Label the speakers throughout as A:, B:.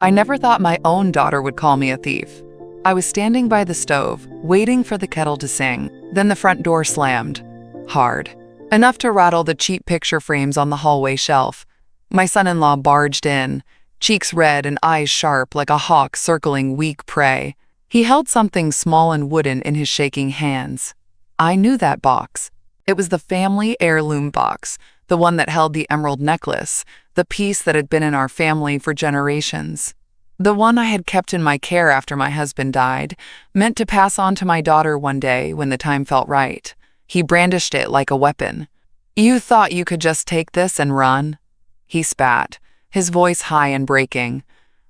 A: I never thought my own daughter would call me a thief. I was standing by the stove, waiting for the kettle to sing. Then the front door slammed. Hard. Enough to rattle the cheap picture frames on the hallway shelf. My son-in-law barged in, cheeks red and eyes sharp like a hawk circling weak prey. He held something small and wooden in his shaking hands. I knew that box. It was the family heirloom box, the one that held the emerald necklace, the piece that had been in our family for generations. The one I had kept in my care after my husband died, meant to pass on to my daughter one day when the time felt right. He brandished it like a weapon. "You thought you could just take this and run?" He spat, his voice high and breaking.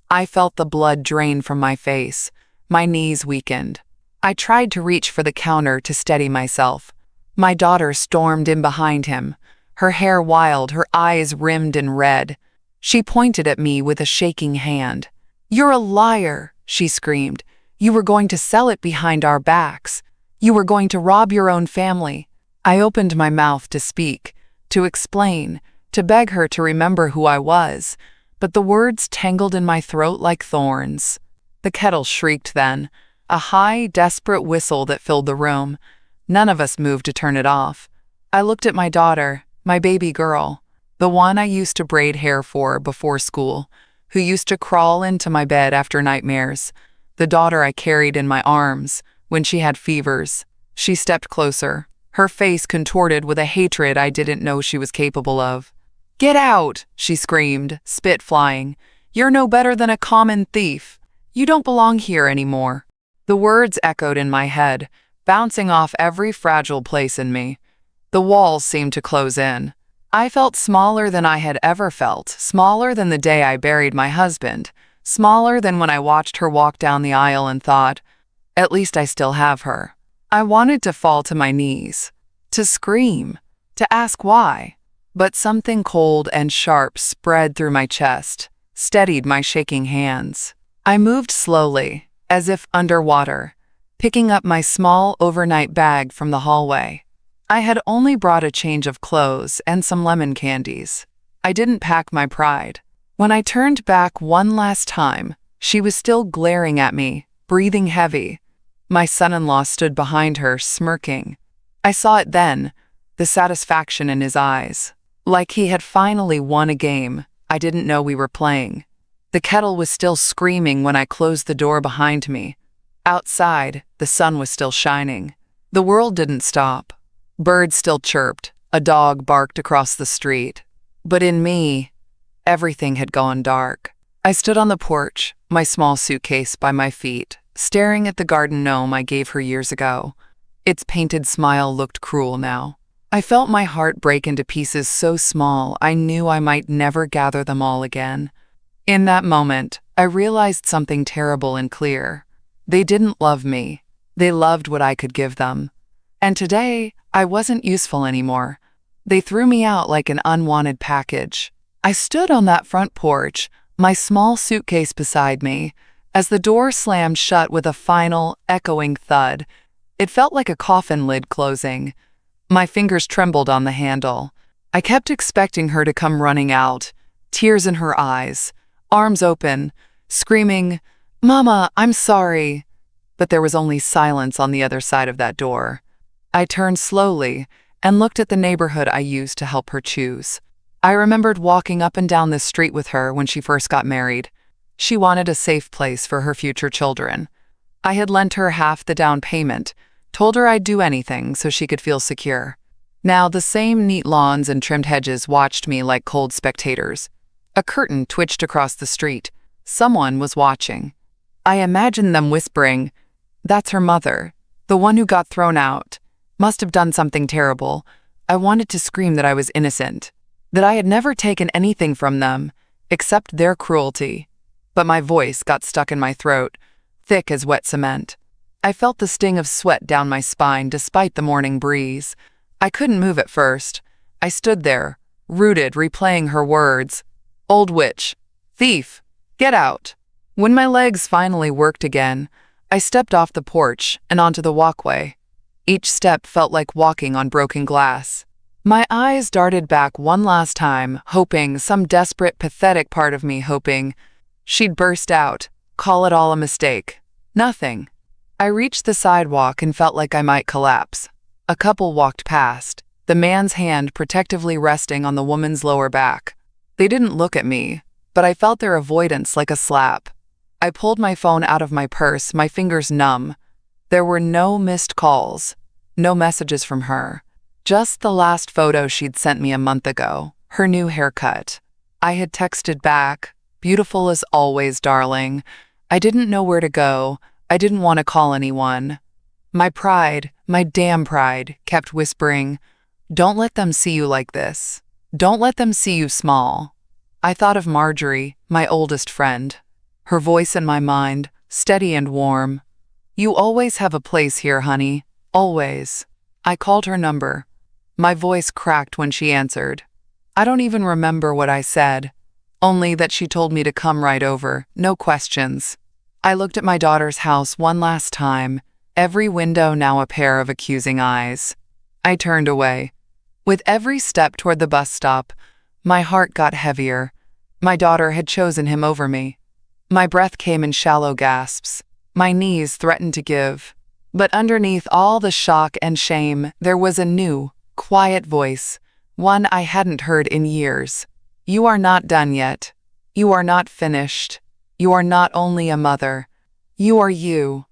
A: I felt the blood drain from my face. My knees weakened. I tried to reach for the counter to steady myself. My daughter stormed in behind him, her hair wild, her eyes rimmed in red. She pointed at me with a shaking hand. "You're a liar," she screamed. "You were going to sell it behind our backs. You were going to rob your own family." I opened my mouth to speak, to explain, to beg her to remember who I was, but the words tangled in my throat like thorns. The kettle shrieked then, a high, desperate whistle that filled the room. None of us moved to turn it off. I looked at my daughter, my baby girl, the one I used to braid hair for before school, who used to crawl into my bed after nightmares, the daughter I carried in my arms when she had fevers. She stepped closer, her face contorted with a hatred I didn't know she was capable of. "Get out!" she screamed, spit flying. "You're no better than a common thief. You don't belong here anymore." The words echoed in my head, bouncing off every fragile place in me. The walls seemed to close in. I felt smaller than I had ever felt, smaller than the day I buried my husband, smaller than when I watched her walk down the aisle and thought, at least I still have her. I wanted to fall to my knees, to scream, to ask why. But something cold and sharp spread through my chest, steadied my shaking hands. I moved slowly, as if underwater, picking up my small overnight bag from the hallway. I had only brought a change of clothes and some lemon candies. I didn't pack my pride. When I turned back one last time, she was still glaring at me, breathing heavy. My son-in-law stood behind her, smirking. I saw it then, the satisfaction in his eyes. Like he had finally won a game I didn't know we were playing. The kettle was still screaming when I closed the door behind me. Outside, the sun was still shining. The world didn't stop. Birds still chirped, a dog barked across the street. But in me, everything had gone dark. I stood on the porch, my small suitcase by my feet, staring at the garden gnome I gave her years ago. Its painted smile looked cruel now. I felt my heart break into pieces so small I knew I might never gather them all again. In that moment, I realized something terrible and clear. They didn't love me. They loved what I could give them. And today, I wasn't useful anymore. They threw me out like an unwanted package. I stood on that front porch, my small suitcase beside me, as the door slammed shut with a final, echoing thud. It felt like a coffin lid closing. My fingers trembled on the handle. I kept expecting her to come running out, tears in her eyes, arms open, screaming, "Mama, I'm sorry." But there was only silence on the other side of that door. I turned slowly and looked at the neighborhood I used to help her choose. I remembered walking up and down this street with her when she first got married. She wanted a safe place for her future children. I had lent her half the down payment, told her I'd do anything so she could feel secure. Now the same neat lawns and trimmed hedges watched me like cold spectators. A curtain twitched across the street. Someone was watching. I imagined them whispering, "That's her mother, the one who got thrown out. Must have done something terrible." I wanted to scream that I was innocent, that I had never taken anything from them, except their cruelty. But my voice got stuck in my throat, thick as wet cement. I felt the sting of sweat down my spine despite the morning breeze. I couldn't move at first. I stood there, rooted, replaying her words. "Old witch. Thief. Get out." When my legs finally worked again, I stepped off the porch and onto the walkway. Each step felt like walking on broken glass. My eyes darted back one last time, hoping, some desperate, pathetic part of me hoping, She'd burst out, call it all a mistake. Nothing. I reached the sidewalk and felt like I might collapse. A couple walked past, the man's hand protectively resting on the woman's lower back. They didn't look at me, but I felt their avoidance like a slap. I pulled my phone out of my purse, my fingers numb. There were no missed calls, no messages from her. Just the last photo she'd sent me a month ago, her new haircut. I had texted back, beautiful as always, darling. I didn't know where to go. I didn't want to call anyone. My pride, my damn pride, kept whispering, don't let them see you like this. Don't let them see you small. I thought of Marjorie, my oldest friend. Her voice in my mind, steady and warm. You always have a place here, honey. Always. I called her number. My voice cracked when she answered. I don't even remember what I said, only that she told me to come right over, no questions. I looked at my daughter's house one last time, every window now a pair of accusing eyes. I turned away. With every step toward the bus stop, my heart got heavier. My daughter had chosen him over me. My breath came in shallow gasps. My knees threatened to give. But underneath all the shock and shame, there was a new, quiet voice, one I hadn't heard in years. You are not done yet. You are not finished. You are not only a mother. You are you.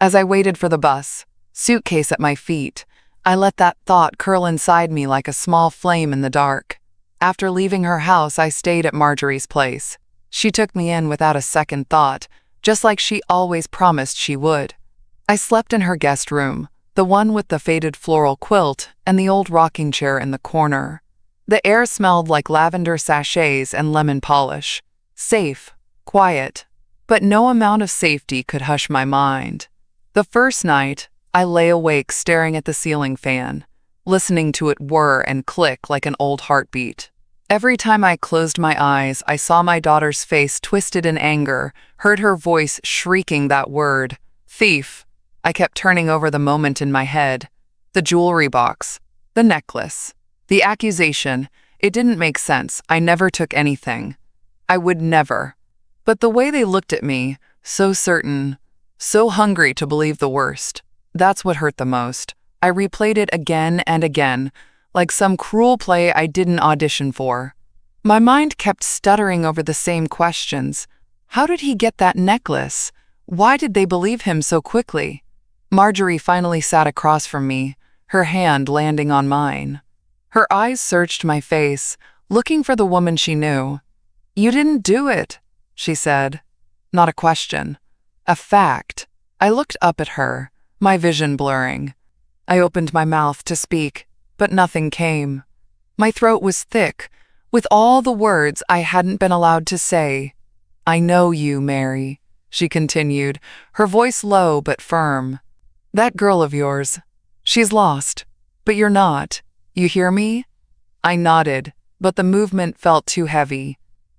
A: As I waited for the bus, suitcase at my feet, I let that thought curl inside me like a small flame in the dark. After leaving her house, I stayed at Marjorie's place. She took me in without a second thought, just like she always promised she would. I slept in her guest room, the one with the faded floral quilt and the old rocking chair in the corner. The air smelled like lavender sachets and lemon polish. Safe, quiet, but no amount of safety could hush my mind. The first night, I lay awake staring at the ceiling fan, listening to it whir and click like an old heartbeat. Every time I closed my eyes, I saw my daughter's face twisted in anger, heard her voice shrieking that word, thief. I kept turning over the moment in my head. The jewelry box, the necklace, the accusation. It didn't make sense. I never took anything. I would never. But the way they looked at me, so certain, so hungry to believe the worst, that's what hurt the most. I replayed it again and again, like some cruel play I didn't audition for. My mind kept stuttering over the same questions. How did he get that necklace? Why did they believe him so quickly? Marjorie finally sat across from me, her hand landing on mine. Her eyes searched my face, looking for the woman she knew. You didn't do it, she said. Not a question. A fact. I looked up at her, my vision blurring. I opened my mouth to speak, but nothing came. My throat was thick, with all the words I hadn't been allowed to say. I know you, Mary, she continued, her voice low but firm. That girl of yours, she's lost, but you're not. You hear me? I nodded, but the movement felt too heavy.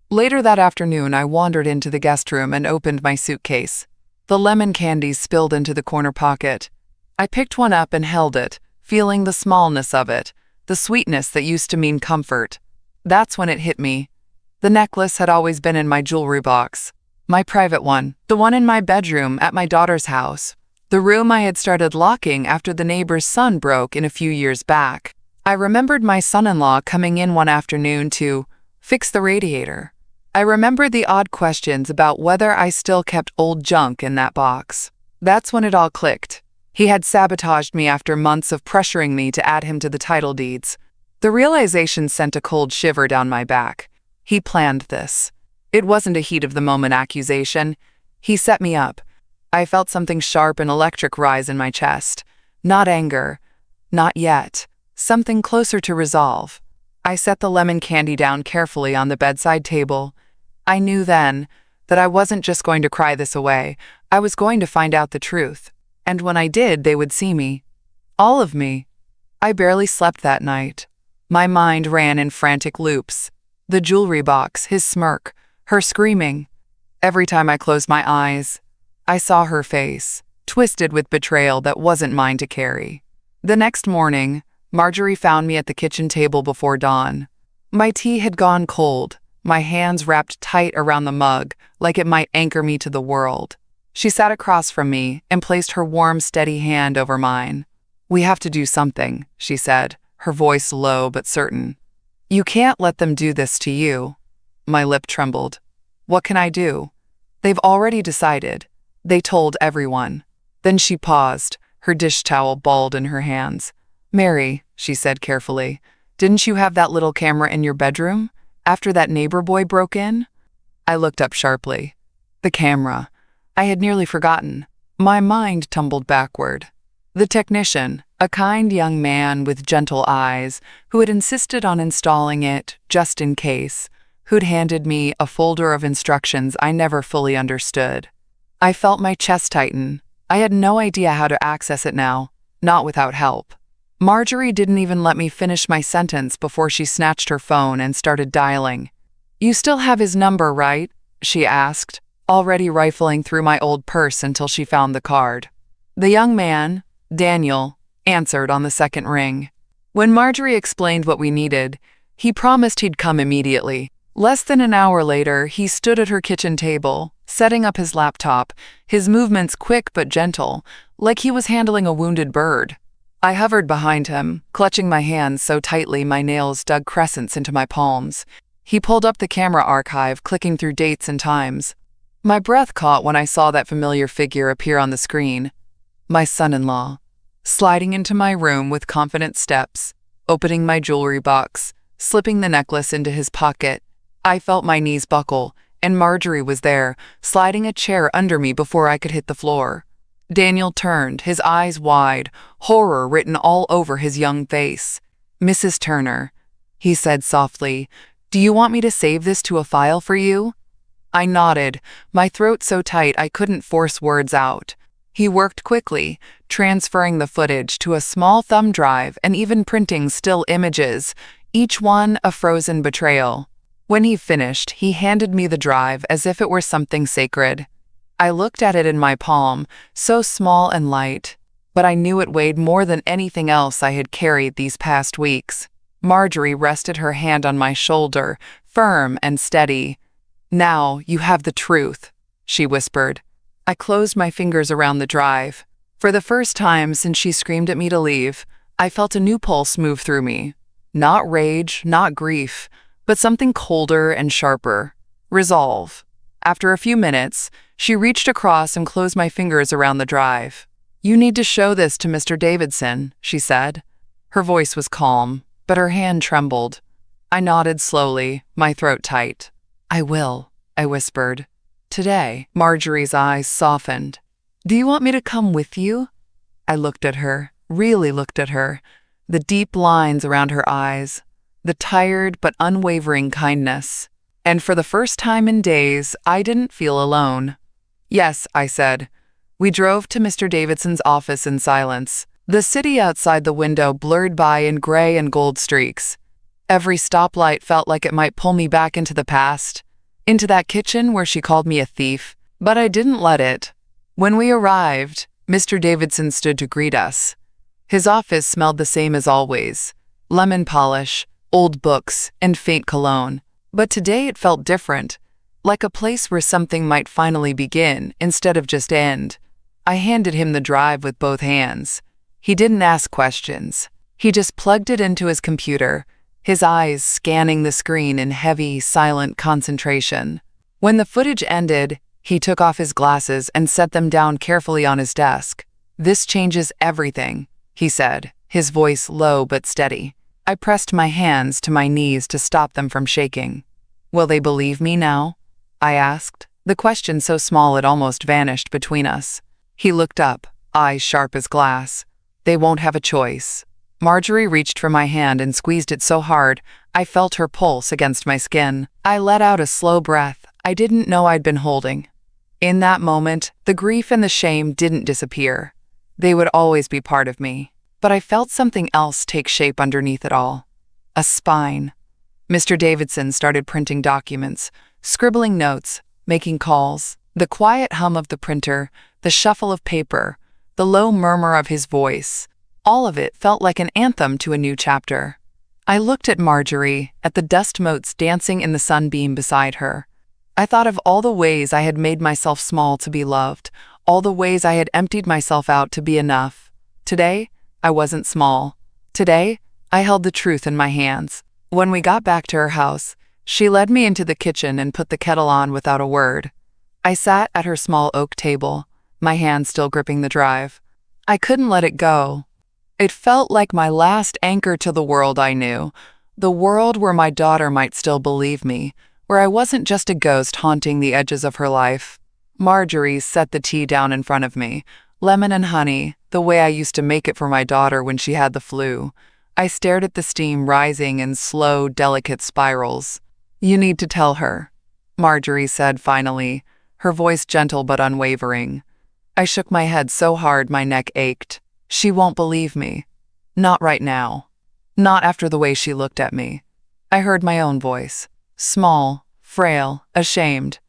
A: Later that afternoon, I wandered into the guest room and opened my suitcase. The lemon candies spilled into the corner pocket. I picked one up and held it, feeling the smallness of it, the sweetness that used to mean comfort. That's when it hit me. The necklace had always been in my jewelry box. My private one, the one in my bedroom at my daughter's house. The room I had started locking after the neighbor's son broke in a few years back. I remembered my son-in-law coming in one afternoon to fix the radiator. I remembered the odd questions about whether I still kept old junk in that box. That's when it all clicked. He had sabotaged me after months of pressuring me to add him to the title deeds. The realization sent a cold shiver down my back. He planned this. It wasn't a heat-of-the-moment accusation. He set me up. I felt something sharp and electric rise in my chest. Not anger. Not yet. Something closer to resolve. I set the lemon candy down carefully on the bedside table. I knew then that I wasn't just going to cry this away. I was going to find out the truth. And when I did, they would see me. All of me. I barely slept that night. My mind ran in frantic loops. The jewelry box, his smirk, her screaming. Every time I closed my eyes, I saw her face, twisted with betrayal that wasn't mine to carry. The next morning, Marjorie found me at the kitchen table before dawn. My tea had gone cold, my hands wrapped tight around the mug, like it might anchor me to the world. She sat across from me and placed her warm, steady hand over mine. "We have to do something," she said, her voice low but certain. "You can't let them do this to you." My lip trembled. "What can I do?" "They've already decided. They told everyone." Then she paused, her dish towel balled in her hands. "Mary," she said carefully, "didn't you have that little camera in your bedroom after that neighbor boy broke in?" I looked up sharply. The camera. I had nearly forgotten. My mind tumbled backward. The technician, a kind young man with gentle eyes, who had insisted on installing it just in case, who'd handed me a folder of instructions I never fully understood. I felt my chest tighten. I had no idea how to access it now, not without help. Marjorie didn't even let me finish my sentence before she snatched her phone and started dialing. "You still have his number, right?" she asked, already rifling through my old purse until she found the card. The young man, Daniel, answered on the second ring. When Marjorie explained what we needed, he promised he'd come immediately. Less than an hour later, he stood at her kitchen table, setting up his laptop, his movements quick but gentle, like he was handling a wounded bird. I hovered behind him, clutching my hands so tightly my nails dug crescents into my palms. He pulled up the camera archive, clicking through dates and times. My breath caught when I saw that familiar figure appear on the screen. My son-in-law, sliding into my room with confident steps, opening my jewelry box, slipping the necklace into his pocket. I felt my knees buckle, and Marjorie was there, sliding a chair under me before I could hit the floor. Daniel turned, his eyes wide, horror written all over his young face. "Mrs. Turner," he said softly, "do you want me to save this to a file for you?" I nodded, my throat so tight I couldn't force words out. He worked quickly, transferring the footage to a small thumb drive and even printing still images, each one a frozen betrayal. When he finished, he handed me the drive as if it were something sacred. I looked at it in my palm, so small and light, but I knew it weighed more than anything else I had carried these past weeks. Marjorie rested her hand on my shoulder, firm and steady. "Now you have the truth," she whispered. I closed my fingers around the drive. For the first time since she screamed at me to leave, I felt a new pulse move through me. Not rage, not grief, but something colder and sharper. Resolve. After a few minutes, she reached across and closed my fingers around the drive. "You need to show this to Mr. Davidson," she said. Her voice was calm, but her hand trembled. I nodded slowly, my throat tight. "I will," I whispered. "Today." Marjorie's eyes softened. "Do you want me to come with you?" I looked at her, really looked at her, the deep lines around her eyes, the tired but unwavering kindness. And for the first time in days, I didn't feel alone. "Yes," I said. We drove to Mr. Davidson's office in silence. The city outside the window blurred by in gray and gold streaks. Every stoplight felt like it might pull me back into the past, into that kitchen where she called me a thief, but I didn't let it. When we arrived, Mr. Davidson stood to greet us. His office smelled the same as always, lemon polish, old books, and faint cologne. But today it felt different, like a place where something might finally begin instead of just end. I handed him the drive with both hands. He didn't ask questions. He just plugged it into his computer, his eyes scanning the screen in heavy, silent concentration. When the footage ended, he took off his glasses and set them down carefully on his desk. "This changes everything," he said, his voice low but steady. I pressed my hands to my knees to stop them from shaking. "Will they believe me now?" I asked, the question so small it almost vanished between us. He looked up, eyes sharp as glass. "They won't have a choice." Marjorie reached for my hand and squeezed it so hard, I felt her pulse against my skin. I let out a slow breath I didn't know I'd been holding. In that moment, the grief and the shame didn't disappear. They would always be part of me. But I felt something else take shape underneath it all. A spine. Mr. Davidson started printing documents, scribbling notes, making calls. The quiet hum of the printer, the shuffle of paper, the low murmur of his voice, all of it felt like an anthem to a new chapter. I looked at Marjorie, at the dust motes dancing in the sunbeam beside her. I thought of all the ways I had made myself small to be loved, all the ways I had emptied myself out to be enough. Today, I wasn't small. Today, I held the truth in my hands. When we got back to her house, she led me into the kitchen and put the kettle on without a word. I sat at her small oak table, my hand still gripping the drive. I couldn't let it go. It felt like my last anchor to the world I knew, the world where my daughter might still believe me, where I wasn't just a ghost haunting the edges of her life. Marjorie set the tea down in front of me, lemon and honey, the way I used to make it for my daughter when she had the flu. I stared at the steam rising in slow, delicate spirals. "You need to tell her," Marjorie said finally, her voice gentle but unwavering. I shook my head so hard my neck ached. She won't believe me. Not right now. Not after the way she looked at me. I heard my own voice. Small, frail, ashamed.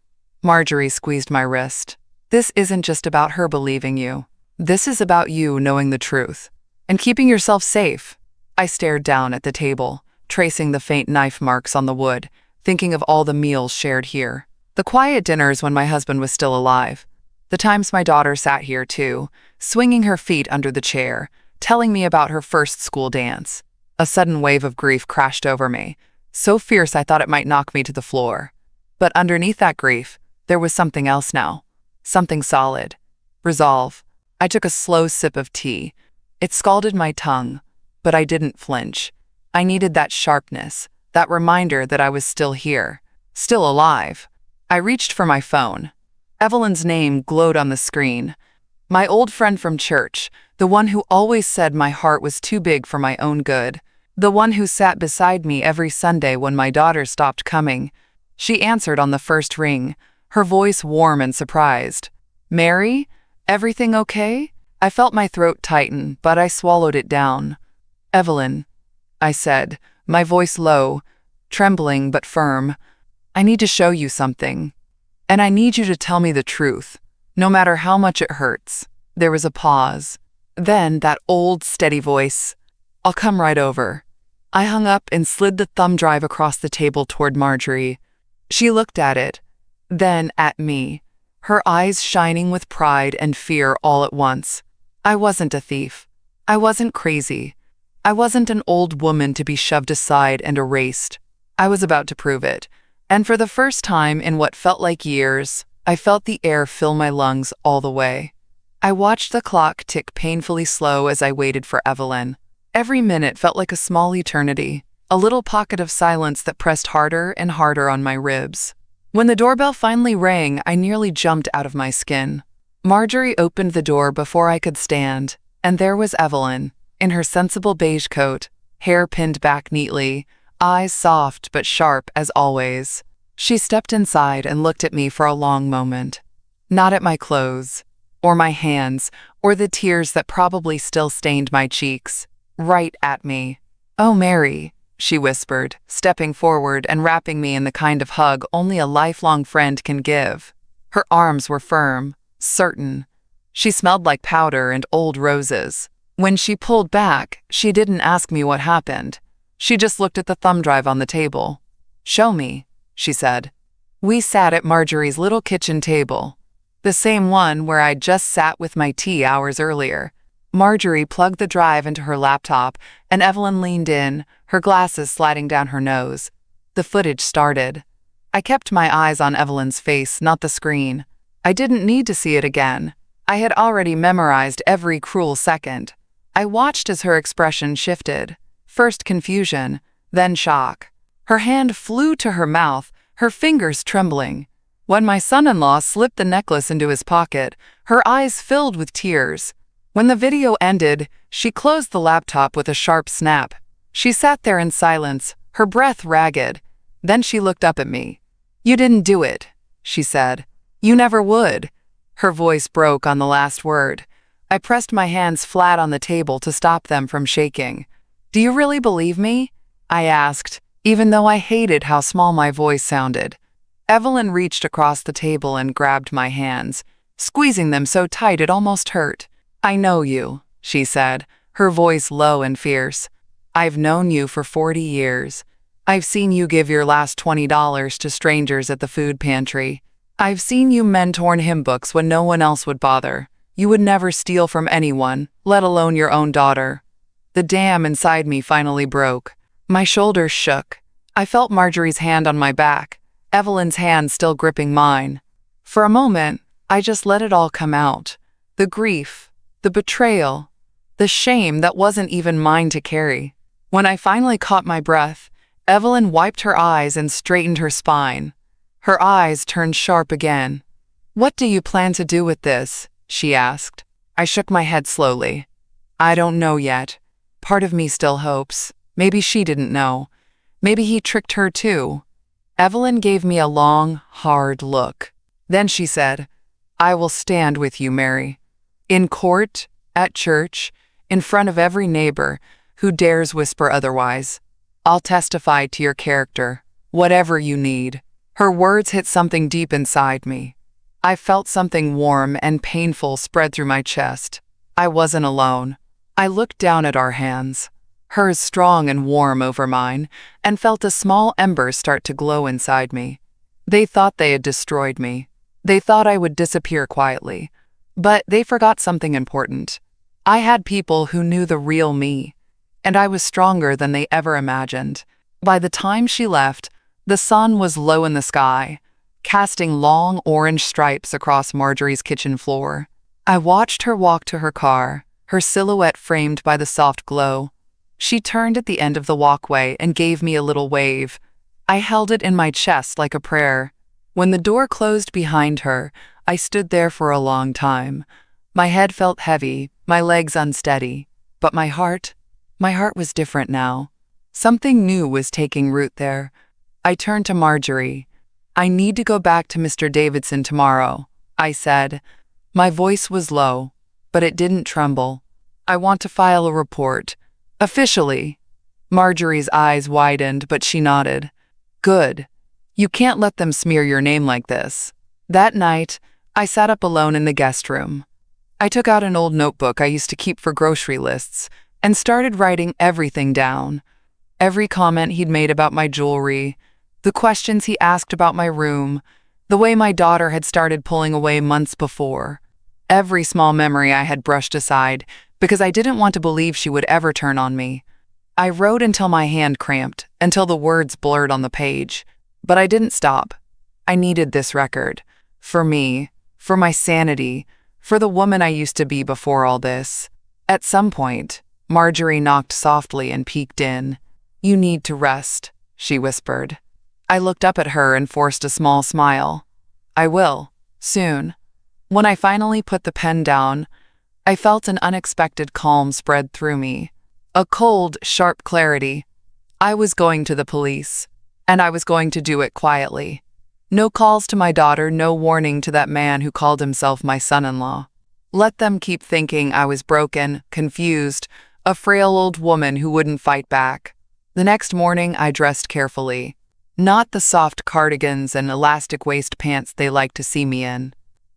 A: Marjorie squeezed my wrist. "This isn't just about her believing you. This is about you knowing the truth. And keeping yourself safe." I stared down at the table, tracing the faint knife marks on the wood, thinking of all the meals shared here. The quiet dinners when my husband was still alive. The times my daughter sat here too, swinging her feet under the chair, telling me about her first school dance. A sudden wave of grief crashed over me, so fierce I thought it might knock me to the floor. But underneath that grief, there was something else now. Something solid. Resolve. I took a slow sip of tea. It scalded my tongue, but I didn't flinch. I needed that sharpness, that reminder that I was still here, still alive. I reached for my phone. Evelyn's name glowed on the screen. My old friend from church, the one who always said my heart was too big for my own good, the one who sat beside me every Sunday when my daughter stopped coming. She answered on the first ring, her voice warm and surprised. "Mary? Everything okay?" I felt my throat tighten, but I swallowed it down. "Evelyn," I said, my voice low, trembling but firm. "I need to show you something. And I need you to tell me the truth, no matter how much it hurts." There was a pause. Then that old, steady voice, "I'll come right over." I hung up and slid the thumb drive across the table toward Marjorie. She looked at it, then at me, her eyes shining with pride and fear all at once. I wasn't a thief. I wasn't crazy. I wasn't an old woman to be shoved aside and erased. I was about to prove it. And for the first time in what felt like years, I felt the air fill my lungs all the way. I watched the clock tick painfully slow as I waited for Evelyn. Every minute felt like a small eternity, a little pocket of silence that pressed harder and harder on my ribs. When the doorbell finally rang, I nearly jumped out of my skin. Marjorie opened the door before I could stand, and there was Evelyn, in her sensible beige coat, hair pinned back neatly, eyes soft but sharp as always. She stepped inside and looked at me for a long moment. Not at my clothes, or my hands, or the tears that probably still stained my cheeks. Right at me. "Oh, Mary," she whispered, stepping forward and wrapping me in the kind of hug only a lifelong friend can give. Her arms were firm, certain. She smelled like powder and old roses. When she pulled back, she didn't ask me what happened. She just looked at the thumb drive on the table. "Show me," she said. We sat at Marjorie's little kitchen table, the same one where I'd just sat with my tea hours earlier. Marjorie plugged the drive into her laptop, and Evelyn leaned in, her glasses sliding down her nose. The footage started. I kept my eyes on Evelyn's face, not the screen. I didn't need to see it again. I had already memorized every cruel second. I watched as her expression shifted. First confusion, then shock. Her hand flew to her mouth, her fingers trembling. When my son-in-law slipped the necklace into his pocket, her eyes filled with tears. When the video ended, she closed the laptop with a sharp snap. She sat there in silence, her breath ragged. Then she looked up at me. "You didn't do it," she said. "You never would." Her voice broke on the last word. I pressed my hands flat on the table to stop them from shaking. "Do you really believe me?" I asked, even though I hated how small my voice sounded. Evelyn reached across the table and grabbed my hands, squeezing them so tight it almost hurt. "I know you," she said, her voice low and fierce. I've known you for 40 years. I've seen you give your last $20 to strangers at the food pantry. I've seen you mend torn hymn books when no one else would bother. You would never steal from anyone, let alone your own daughter. The dam inside me finally broke. My shoulders shook. I felt Marjorie's hand on my back, Evelyn's hand still gripping mine. For a moment, I just let it all come out. The grief, the betrayal, the shame that wasn't even mine to carry. When I finally caught my breath, Evelyn wiped her eyes and straightened her spine. Her eyes turned sharp again. "What do you plan to do with this?" she asked. I shook my head slowly. "I don't know yet. Part of me still hopes. Maybe she didn't know. Maybe he tricked her too." Evelyn gave me a long, hard look. Then she said, "I will stand with you, Mary. In court, at church, in front of every neighbor who dares whisper otherwise. I'll testify to your character, whatever you need." Her words hit something deep inside me. I felt something warm and painful spread through my chest. I wasn't alone. I looked down at our hands, hers strong and warm over mine, and felt a small ember start to glow inside me. They thought they had destroyed me. They thought I would disappear quietly. But they forgot something important. I had people who knew the real me, and I was stronger than they ever imagined. By the time she left, the sun was low in the sky, casting long orange stripes across Marjorie's kitchen floor. I watched her walk to her car, her silhouette framed by the soft glow. She turned at the end of the walkway and gave me a little wave. I held it in my chest like a prayer. When the door closed behind her, I stood there for a long time. My head felt heavy, my legs unsteady, but my heart was different now. Something new was taking root there. I turned to Marjorie. "I need to go back to Mr. Davidson tomorrow," I said. My voice was low, but it didn't tremble. "I want to file a report. Officially." Marjorie's eyes widened, but she nodded. "Good. You can't let them smear your name like this." That night, I sat up alone in the guest room. I took out an old notebook I used to keep for grocery lists and started writing everything down. Every comment he'd made about my jewelry, the questions he asked about my room, the way my daughter had started pulling away months before. Every small memory I had brushed aside because I didn't want to believe she would ever turn on me. I wrote until my hand cramped, until the words blurred on the page. But I didn't stop. I needed this record. For me, for my sanity, for the woman I used to be before all this. At some point, Marjorie knocked softly and peeked in. "You need to rest," she whispered. I looked up at her and forced a small smile. "I will, soon." When I finally put the pen down, I felt an unexpected calm spread through me. A cold, sharp clarity. I was going to the police, and I was going to do it quietly. No calls to my daughter, no warning to that man who called himself my son-in-law. Let them keep thinking I was broken, confused, a frail old woman who wouldn't fight back. The next morning, I dressed carefully. Not the soft cardigans and elastic waist pants they liked to see me in.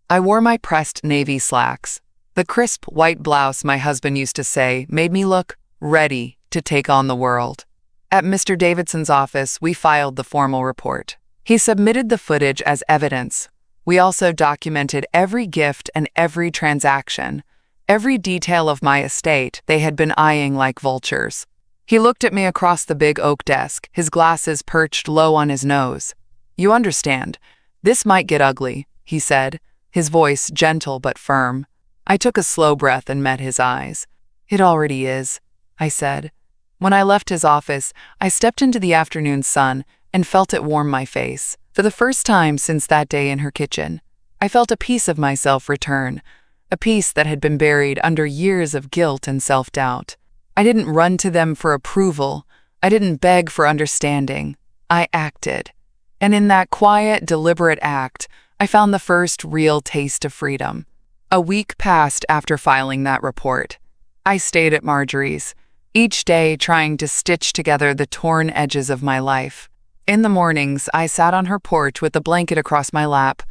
A: I wore my pressed navy slacks. The crisp white blouse my husband used to say made me look ready to take on the world. At Mr. Davidson's office, we filed the formal report. He submitted the footage as evidence. We also documented every gift and every transaction, every detail of my estate they had been eyeing like vultures. He looked at me across the big oak desk, his glasses perched low on his nose. "You understand, this might get ugly," he said, his voice gentle but firm. I took a slow breath and met his eyes. "It already is," I said. When I left his office, I stepped into the afternoon sun and felt it warm my face. For the first time since that day in her kitchen, I felt a piece of myself return, a piece that had been buried under years of guilt and self-doubt. I didn't run to them for approval. I didn't beg for understanding. I acted. And in that quiet, deliberate act, I found the first real taste of freedom. A week passed after filing that report. I stayed at Marjorie's, each day trying to stitch together the torn edges of my life. In the mornings, I sat on her porch with a blanket across my lap,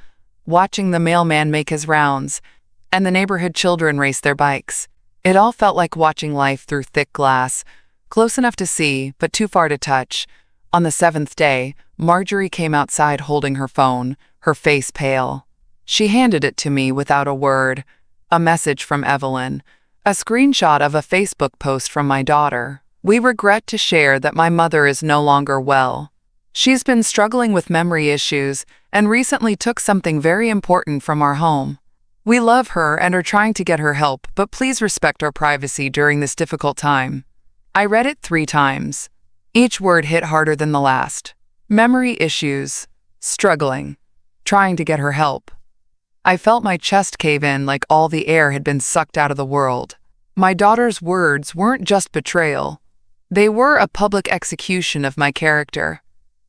A: watching the mailman make his rounds, and the neighborhood children race their bikes. It all felt like watching life through thick glass, close enough to see, but too far to touch. On the seventh day, Marjorie came outside holding her phone, her face pale. She handed it to me without a word. A message from Evelyn. A screenshot of a Facebook post from my daughter. We regret to share that my mother is no longer well. She's been struggling with memory issues and recently took something very important from our home. We love her and are trying to get her help, but please respect our privacy during this difficult time. I read it 3 times. Each word hit harder than the last. Memory issues. Struggling. Trying to get her help. I felt my chest cave in like all the air had been sucked out of the world. My daughter's words weren't just betrayal. They were a public execution of my character.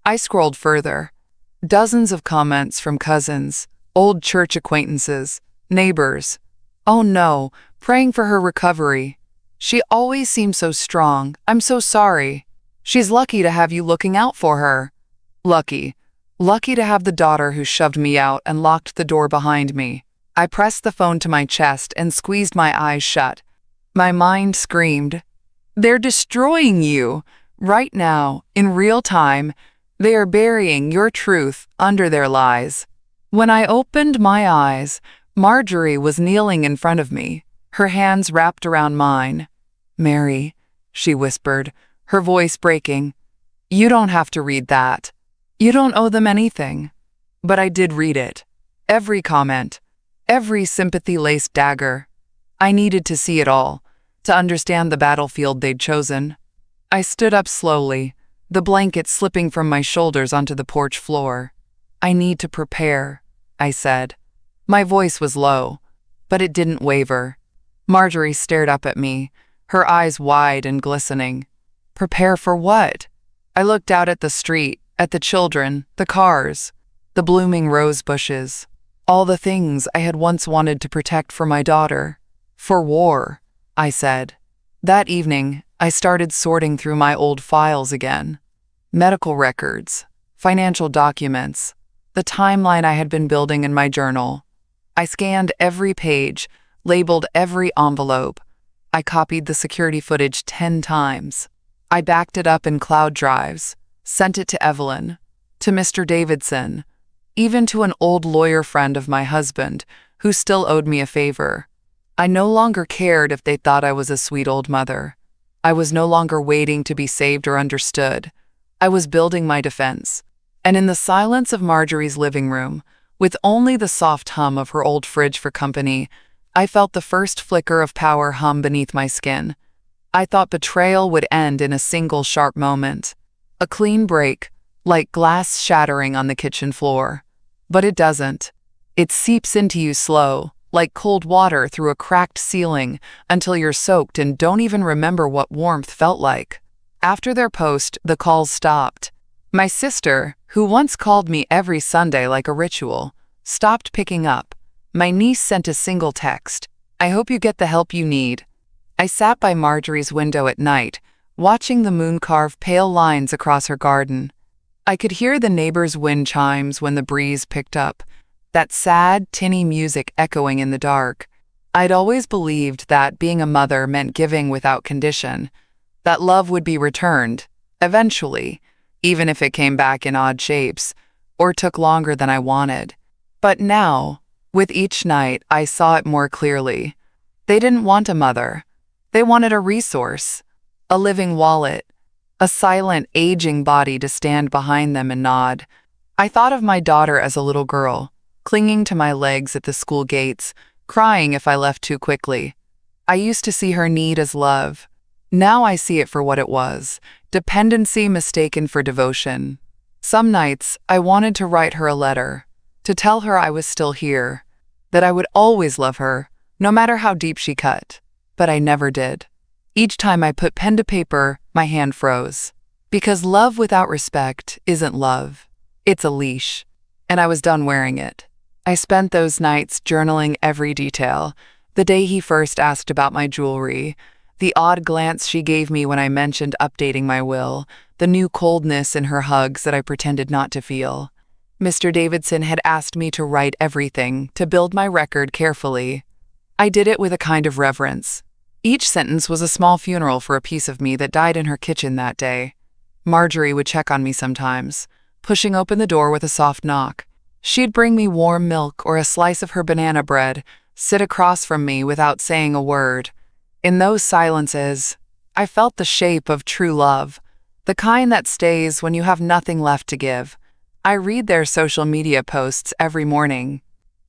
A: I scrolled further. Dozens of comments from cousins, old church acquaintances, neighbors. Oh no, praying for her recovery. She always seemed so strong. I'm so sorry. She's lucky to have you looking out for her. Lucky. Lucky to have the daughter who shoved me out and locked the door behind me. I pressed the phone to my chest and squeezed my eyes shut. My mind screamed, "They're destroying you! Right now, in real time, they are burying your truth under their lies." When I opened my eyes, Marjorie was kneeling in front of me, her hands wrapped around mine. "Mary," she whispered, her voice breaking, "you don't have to read that. You don't owe them anything." But I did read it. Every comment, every sympathy-laced dagger. I needed to see it all, to understand the battlefield they'd chosen. I stood up slowly, the blanket slipping from my shoulders onto the porch floor. "I need to prepare," I said. My voice was low, but it didn't waver. Marjorie stared up at me, her eyes wide and glistening. "Prepare for what?" I looked out at the street, at the children, the cars, the blooming rose bushes, all the things I had once wanted to protect for my daughter. "For war," I said. That evening, I started sorting through my old files again. Medical records, financial documents, the timeline I had been building in my journal. I scanned every page, labeled every envelope. I copied the security footage 10 times. I backed it up in cloud drives, sent it to Evelyn, to Mr. Davidson, even to an old lawyer friend of my husband who still owed me a favor. I no longer cared if they thought I was a sweet old mother. I was no longer waiting to be saved or understood. I was building my defense. And in the silence of Marjorie's living room, with only the soft hum of her old fridge for company, I felt the first flicker of power hum beneath my skin. I thought betrayal would end in a single sharp moment. A clean break, like glass shattering on the kitchen floor. But it doesn't. It seeps into you slow, like cold water through a cracked ceiling, until you're soaked and don't even remember what warmth felt like. After their post, the calls stopped. My sister, who once called me every Sunday like a ritual, stopped picking up. My niece sent a single text, "I hope you get the help you need." I sat by Marjorie's window at night, watching the moon carve pale lines across her garden. I could hear the neighbors' wind chimes when the breeze picked up, that sad, tinny music echoing in the dark. I'd always believed that being a mother meant giving without condition, that love would be returned, eventually, even if it came back in odd shapes, or took longer than I wanted. But now, with each night, I saw it more clearly. They didn't want a mother. They wanted a resource, a living wallet, a silent, aging body to stand behind them and nod. I thought of my daughter as a little girl, clinging to my legs at the school gates, crying if I left too quickly. I used to see her need as love. Now I see it for what it was, dependency mistaken for devotion. Some nights, I wanted to write her a letter, to tell her I was still here, that I would always love her, no matter how deep she cut. But I never did. Each time I put pen to paper, my hand froze. Because love without respect isn't love. It's a leash. And I was done wearing it. I spent those nights journaling every detail. The day he first asked about my jewelry, the odd glance she gave me when I mentioned updating my will, the new coldness in her hugs that I pretended not to feel. Mr. Davidson had asked me to write everything, to build my record carefully. I did it with a kind of reverence. Each sentence was a small funeral for a piece of me that died in her kitchen that day. Marjorie would check on me sometimes, pushing open the door with a soft knock. She'd bring me warm milk or a slice of her banana bread, sit across from me without saying a word. In those silences, I felt the shape of true love, the kind that stays when you have nothing left to give. I read their social media posts every morning.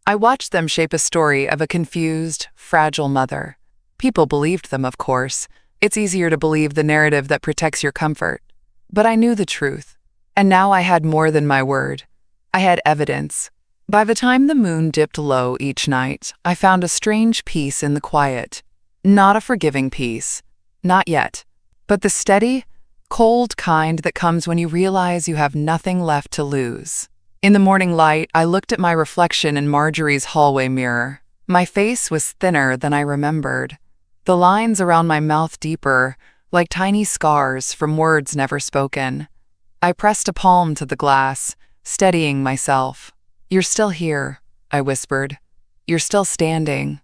A: I watched them shape a story of a confused, fragile mother. People believed them, of course. It's easier to believe the narrative that protects your comfort. But I knew the truth, and now I had more than my word. I had evidence. By the time the moon dipped low each night, I found a strange peace in the quiet. Not a forgiving peace. Not yet. But the steady, cold kind that comes when you realize you have nothing left to lose. In the morning light, I looked at my reflection in Marjorie's hallway mirror. My face was thinner than I remembered. The lines around my mouth deeper, like tiny scars from words never spoken. I pressed a palm to the glass, steadying myself. "You're still here," I whispered. "You're still standing."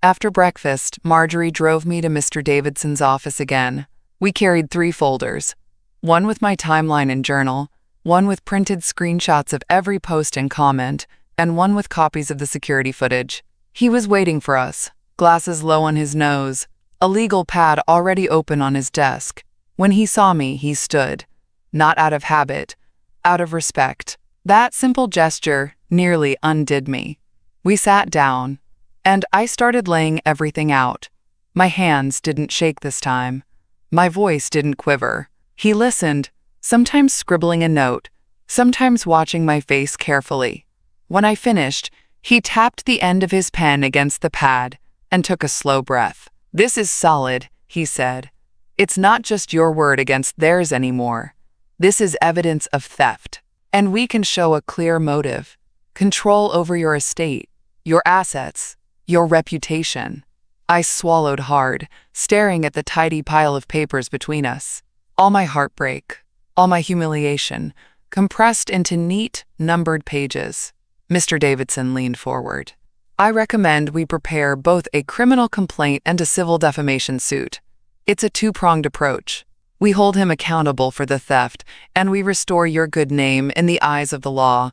A: After breakfast, Marjorie drove me to Mr. Davidson's office again. We carried 3 folders, one with my timeline and journal, one with printed screenshots of every post and comment, and one with copies of the security footage. He was waiting for us, glasses low on his nose, a legal pad already open on his desk. When he saw me, he stood, not out of habit, out of respect. That simple gesture nearly undid me. We sat down, and I started laying everything out. My hands didn't shake this time. My voice didn't quiver. He listened, sometimes scribbling a note, sometimes watching my face carefully. When I finished, he tapped the end of his pen against the pad and took a slow breath. "This is solid," he said. "It's not just your word against theirs anymore. This is evidence of theft, and we can show a clear motive. Control over your estate, your assets, your reputation." I swallowed hard, staring at the tidy pile of papers between us. All my heartbreak, all my humiliation, compressed into neat, numbered pages. Mr. Davidson leaned forward. "I recommend we prepare both a criminal complaint and a civil defamation suit. It's a 2-pronged approach. We hold him accountable for the theft, and we restore your good name in the eyes of the law."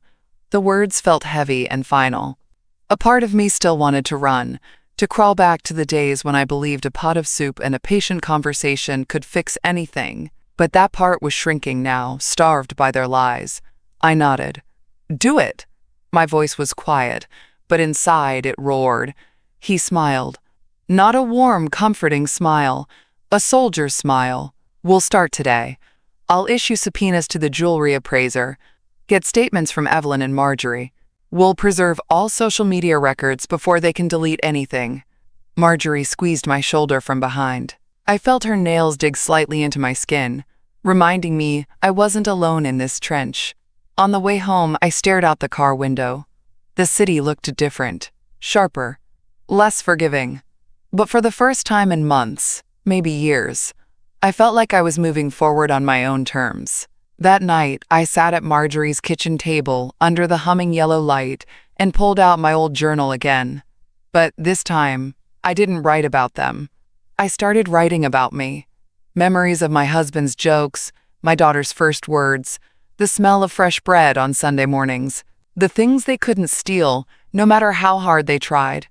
A: The words felt heavy and final. A part of me still wanted to run, to crawl back to the days when I believed a pot of soup and a patient conversation could fix anything. But that part was shrinking now, starved by their lies. I nodded. "Do it." My voice was quiet, but inside it roared. He smiled. Not a warm, comforting smile, a soldier's smile. "We'll start today. I'll issue subpoenas to the jewelry appraiser, get statements from Evelyn and Marjorie. We'll preserve all social media records before they can delete anything." Marjorie squeezed my shoulder from behind. I felt her nails dig slightly into my skin, reminding me I wasn't alone in this trench. On the way home, I stared out the car window. The city looked different, sharper, less forgiving. But for the first time in months, maybe years, I felt like I was moving forward on my own terms. That night, I sat at Marjorie's kitchen table under the humming yellow light and pulled out my old journal again. But this time, I didn't write about them. I started writing about me. Memories of my husband's jokes, my daughter's first words, the smell of fresh bread on Sunday mornings, the things they couldn't steal, no matter how hard they tried.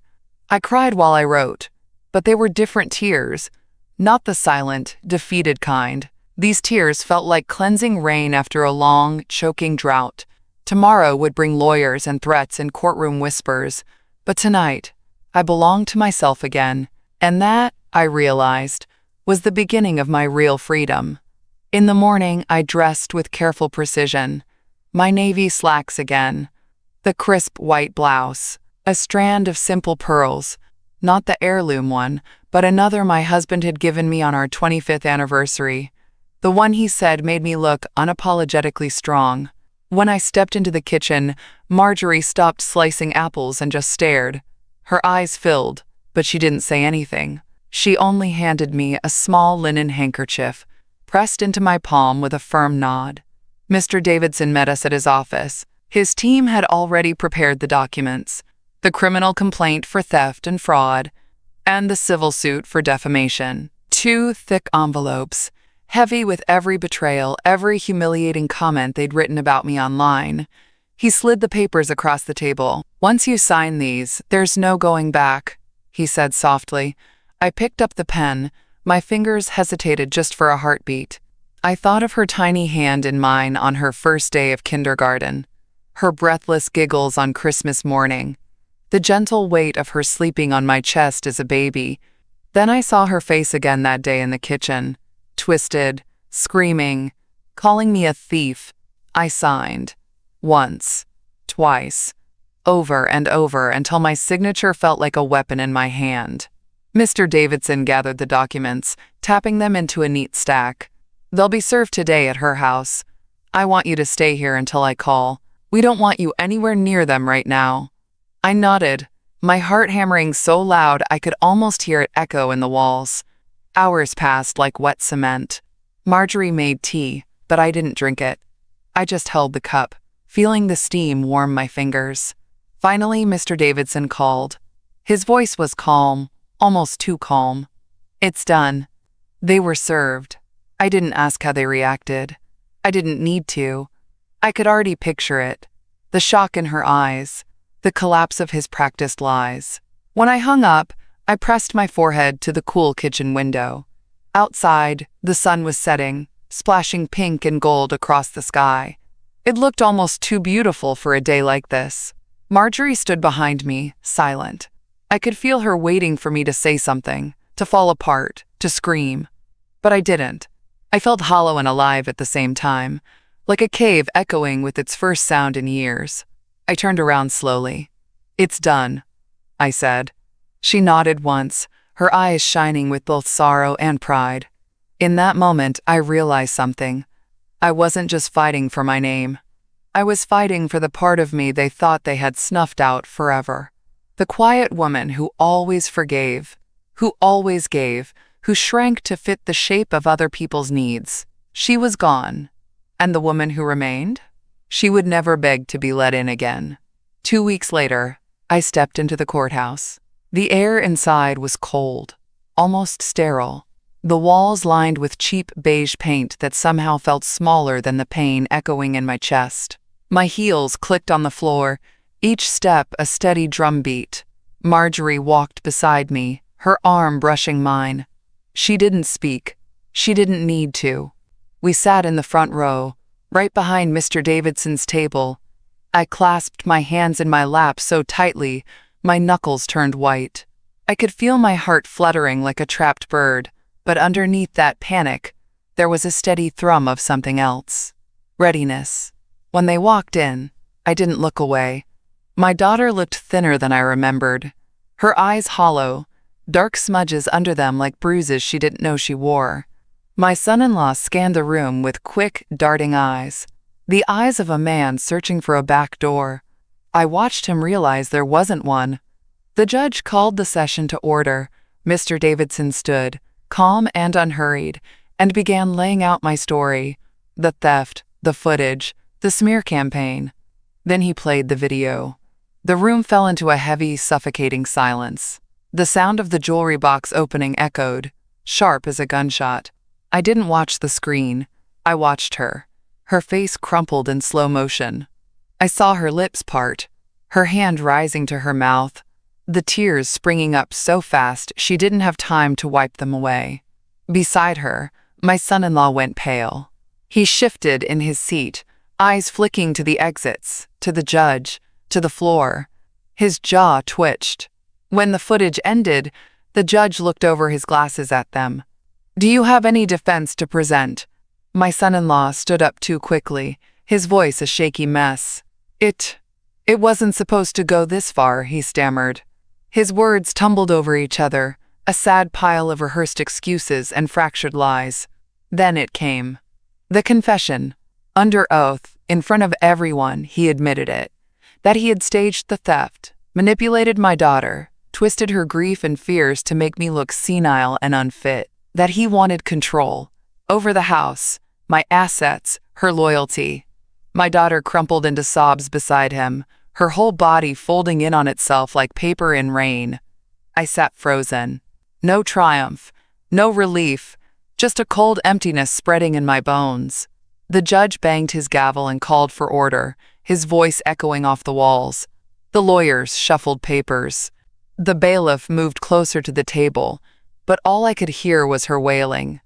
A: I cried while I wrote, but they were different tears, not the silent, defeated kind. These tears felt like cleansing rain after a long, choking drought. Tomorrow would bring lawyers and threats and courtroom whispers, but tonight, I belonged to myself again, and that, I realized, was the beginning of my real freedom. In the morning, I dressed with careful precision. My navy slacks again, the crisp white blouse, a strand of simple pearls, not the heirloom one, but another my husband had given me on our 25th anniversary. The one he said made me look unapologetically strong. When I stepped into the kitchen, Marjorie stopped slicing apples and just stared. Her eyes filled, but she didn't say anything. She only handed me a small linen handkerchief, pressed into my palm with a firm nod. Mr. Davidson met us at his office. His team had already prepared the documents, the criminal complaint for theft and fraud, and the civil suit for defamation. 2 thick envelopes, heavy with every betrayal, every humiliating comment they'd written about me online. He slid the papers across the table. "Once you sign these, there's no going back," he said softly. I picked up the pen. My fingers hesitated just for a heartbeat. I thought of her tiny hand in mine on her first day of kindergarten, her breathless giggles on Christmas morning, the gentle weight of her sleeping on my chest as a baby. Then I saw her face again that day in the kitchen, twisted, screaming, calling me a thief. I signed. Once, twice, over and over until my signature felt like a weapon in my hand. Mr. Davidson gathered the documents, tapping them into a neat stack. "They'll be served today at her house. I want you to stay here until I call. We don't want you anywhere near them right now." I nodded, my heart hammering so loud I could almost hear it echo in the walls. Hours passed like wet cement. Marjorie made tea, but I didn't drink it. I just held the cup, feeling the steam warm my fingers. Finally, Mr. Davidson called. His voice was calm, almost too calm. "It's done." They were served. I didn't ask how they reacted. I didn't need to. I could already picture it. The shock in her eyes, the collapse of his practiced lies. When I hung up, I pressed my forehead to the cool kitchen window. Outside, the sun was setting, splashing pink and gold across the sky. It looked almost too beautiful for a day like this. Marjorie stood behind me, silent. I could feel her waiting for me to say something, to fall apart, to scream. But I didn't. I felt hollow and alive at the same time, like a cave echoing with its first sound in years. I turned around slowly. "It's done," I said. She nodded once, her eyes shining with both sorrow and pride. In that moment, I realized something. I wasn't just fighting for my name. I was fighting for the part of me they thought they had snuffed out forever. The quiet woman who always forgave, who always gave, who shrank to fit the shape of other people's needs. She was gone. And the woman who remained? She would never beg to be let in again. 2 weeks later, I stepped into the courthouse. The air inside was cold, almost sterile. The walls lined with cheap beige paint that somehow felt smaller than the pain echoing in my chest. My heels clicked on the floor, each step a steady drumbeat. Marjorie walked beside me, her arm brushing mine. She didn't speak. She didn't need to. We sat in the front row, right behind Mr. Davidson's table. I clasped my hands in my lap so tightly, my knuckles turned white. I could feel my heart fluttering like a trapped bird, but underneath that panic, there was a steady thrum of something else. Readiness. When they walked in, I didn't look away. My daughter looked thinner than I remembered. Her eyes hollow, dark smudges under them like bruises she didn't know she wore. My son-in-law scanned the room with quick, darting eyes, the eyes of a man searching for a back door. I watched him realize there wasn't one. The judge called the session to order. Mr. Davidson stood, calm and unhurried, and began laying out my story, the theft, the footage, the smear campaign. Then he played the video. The room fell into a heavy, suffocating silence. The sound of the jewelry box opening echoed, sharp as a gunshot. I didn't watch the screen. I watched her. Her face crumpled in slow motion. I saw her lips part, her hand rising to her mouth, the tears springing up so fast she didn't have time to wipe them away. Beside her, my son-in-law went pale. He shifted in his seat, eyes flicking to the exits, to the judge, to the floor. His jaw twitched. When the footage ended, the judge looked over his glasses at them. "Do you have any defense to present?" My son-in-law stood up too quickly, his voice a shaky mess. It wasn't supposed to go this far," he stammered. His words tumbled over each other, a sad pile of rehearsed excuses and fractured lies. Then it came. The confession. Under oath, in front of everyone, he admitted it. That he had staged the theft, manipulated my daughter, twisted her grief and fears to make me look senile and unfit. That he wanted control. Over the house, my assets, her loyalty. My daughter crumpled into sobs beside him, her whole body folding in on itself like paper in rain. I sat frozen. No triumph, no relief, just a cold emptiness spreading in my bones. The judge banged his gavel and called for order, his voice echoing off the walls. The lawyers shuffled papers. The bailiff moved closer to the table, but all I could hear was her wailing.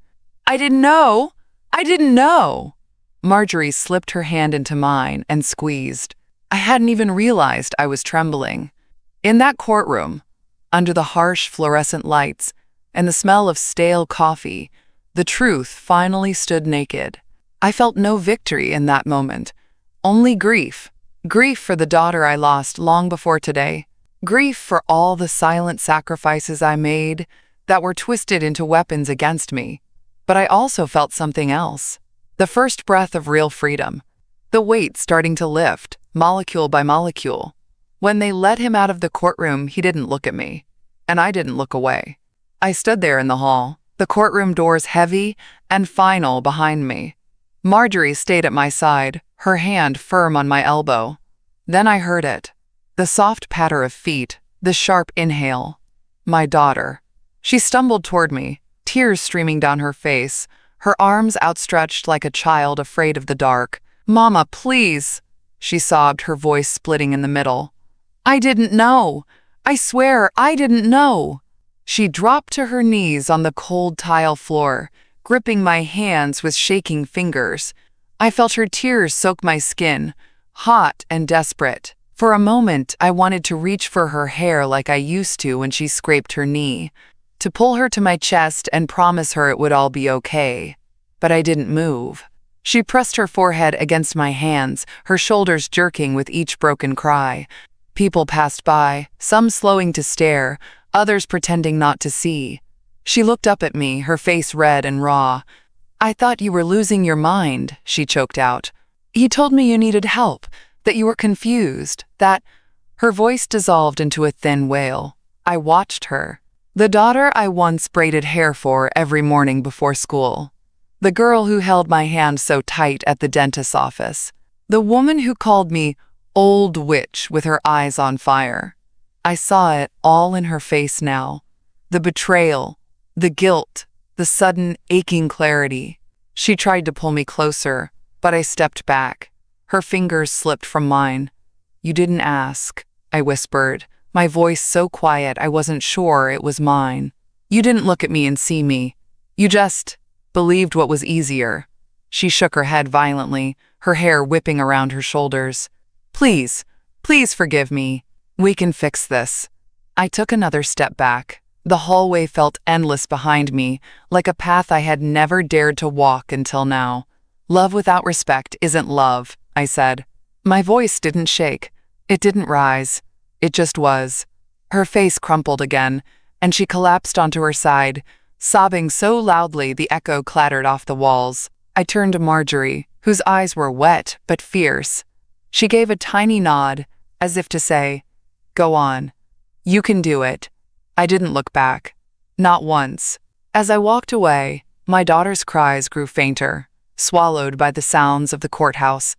A: "I didn't know! I didn't know!" Marjorie slipped her hand into mine and squeezed. I hadn't even realized I was trembling. In that courtroom, under the harsh fluorescent lights and the smell of stale coffee, the truth finally stood naked. I felt no victory in that moment, only grief. Grief for the daughter I lost long before today. Grief for all the silent sacrifices I made that were twisted into weapons against me. But I also felt something else. The first breath of real freedom. The weight starting to lift, molecule by molecule. When they let him out of the courtroom, he didn't look at me, and I didn't look away. I stood there in the hall, the courtroom doors heavy and final behind me. Marjorie stayed at my side, her hand firm on my elbow. Then I heard it. The soft patter of feet, the sharp inhale. My daughter. She stumbled toward me, tears streaming down her face, her arms outstretched like a child afraid of the dark. "Mama, please," she sobbed, her voice splitting in the middle. "I didn't know. I swear I didn't know." She dropped to her knees on the cold tile floor, gripping my hands with shaking fingers. I felt her tears soak my skin, hot and desperate. For a moment, I wanted to reach for her hair like I used to when she scraped her knee, to pull her to my chest and promise her it would all be okay. But I didn't move. She pressed her forehead against my hands, her shoulders jerking with each broken cry. People passed by, some slowing to stare, others pretending not to see. She looked up at me, her face red and raw. "I thought you were losing your mind," she choked out. "He told me you needed help, that you were confused, that—" Her voice dissolved into a thin wail. I watched her. The daughter I once braided hair for every morning before school. The girl who held my hand so tight at the dentist's office. The woman who called me old witch with her eyes on fire. I saw it all in her face now. The betrayal, the guilt, the sudden aching clarity. She tried to pull me closer, but I stepped back. Her fingers slipped from mine. "You didn't ask," I whispered, my voice so quiet I wasn't sure it was mine. "You didn't look at me and see me. You just believed what was easier." She shook her head violently, her hair whipping around her shoulders. "Please, please forgive me. We can fix this." I took another step back. The hallway felt endless behind me, like a path I had never dared to walk until now. "Love without respect isn't love," I said. My voice didn't shake. It didn't rise. It just was. Her face crumpled again, and she collapsed onto her side, sobbing so loudly the echo clattered off the walls. I turned to Marjorie, whose eyes were wet but fierce. She gave a tiny nod, as if to say, "Go on. You can do it." I didn't look back. Not once. As I walked away, my daughter's cries grew fainter, swallowed by the sounds of the courthouse.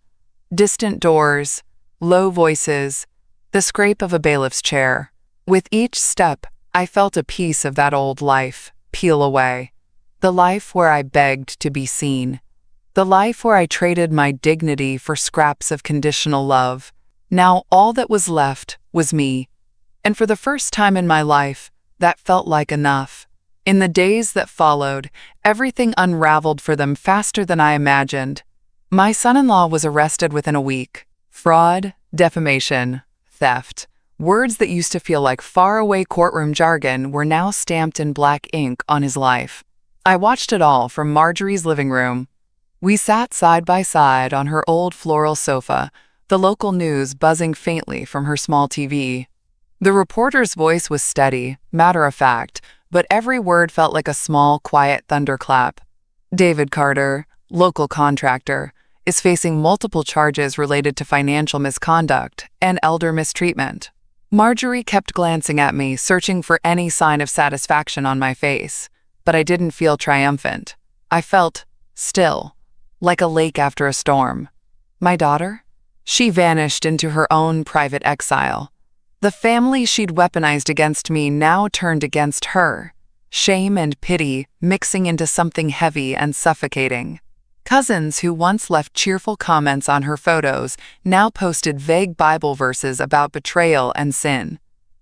A: Distant doors, low voices, the scrape of a bailiff's chair. With each step, I felt a piece of that old life peel away. The life where I begged to be seen. The life where I traded my dignity for scraps of conditional love. Now all that was left was me. And for the first time in my life, that felt like enough. In the days that followed, everything unraveled for them faster than I imagined. My son-in-law was arrested within a week. Fraud, defamation, theft. Words that used to feel like faraway courtroom jargon were now stamped in black ink on his life. I watched it all from Marjorie's living room. We sat side by side on her old floral sofa, the local news buzzing faintly from her small TV. The reporter's voice was steady, matter-of-fact, but every word felt like a small, quiet thunderclap. David Carter, local contractor, is facing multiple charges related to financial misconduct and elder mistreatment. Marjorie kept glancing at me, searching for any sign of satisfaction on my face, but I didn't feel triumphant. I felt still, like a lake after a storm. My daughter? She vanished into her own private exile. The family she'd weaponized against me now turned against her. Shame and pity mixing into something heavy and suffocating. Cousins who once left cheerful comments on her photos now posted vague Bible verses about betrayal and sin.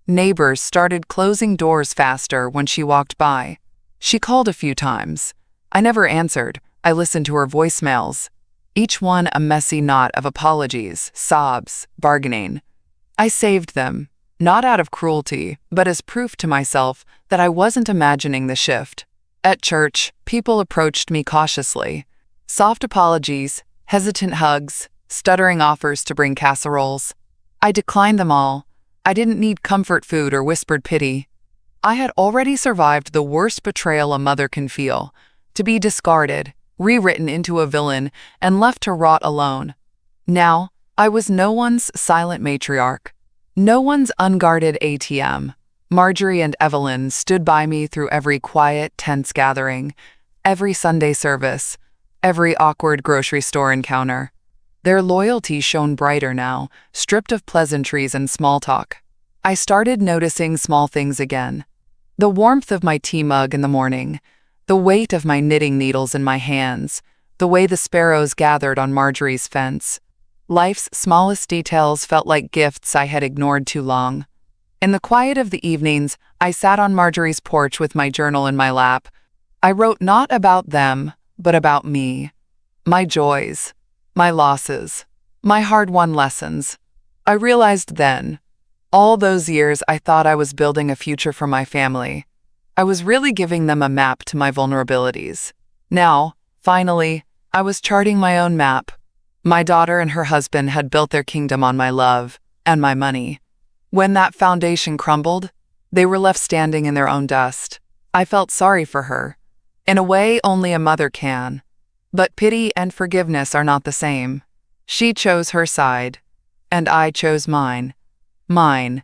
A: Neighbors started closing doors faster when she walked by. She called a few times. I never answered. I listened to her voicemails. Each one a messy knot of apologies, sobs, bargaining. I saved them, not out of cruelty, but as proof to myself that I wasn't imagining the shift. At church, people approached me cautiously. Soft apologies, hesitant hugs, stuttering offers to bring casseroles. I declined them all. I didn't need comfort food or whispered pity. I had already survived the worst betrayal a mother can feel, to be discarded, rewritten into a villain, and left to rot alone. Now, I was no one's silent matriarch, no one's unguarded ATM. Marjorie and Evelyn stood by me through every quiet, tense gathering, every Sunday service, every awkward grocery store encounter. Their loyalty shone brighter now, stripped of pleasantries and small talk. I started noticing small things again. The warmth of my tea mug in the morning, the weight of my knitting needles in my hands, the way the sparrows gathered on Marjorie's fence. Life's smallest details felt like gifts I had ignored too long. In the quiet of the evenings, I sat on Marjorie's porch with my journal in my lap. I wrote not about them, but about me. My joys, my losses, my hard-won lessons. I realized then, all those years I thought I was building a future for my family. I was really giving them a map to my vulnerabilities. Now, finally, I was charting my own map. My daughter and her husband had built their kingdom on my love and my money. When that foundation crumbled, they were left standing in their own dust. I felt sorry for her, in a way only a mother can. But pity and forgiveness are not the same. She chose her side, and I chose mine. Mine,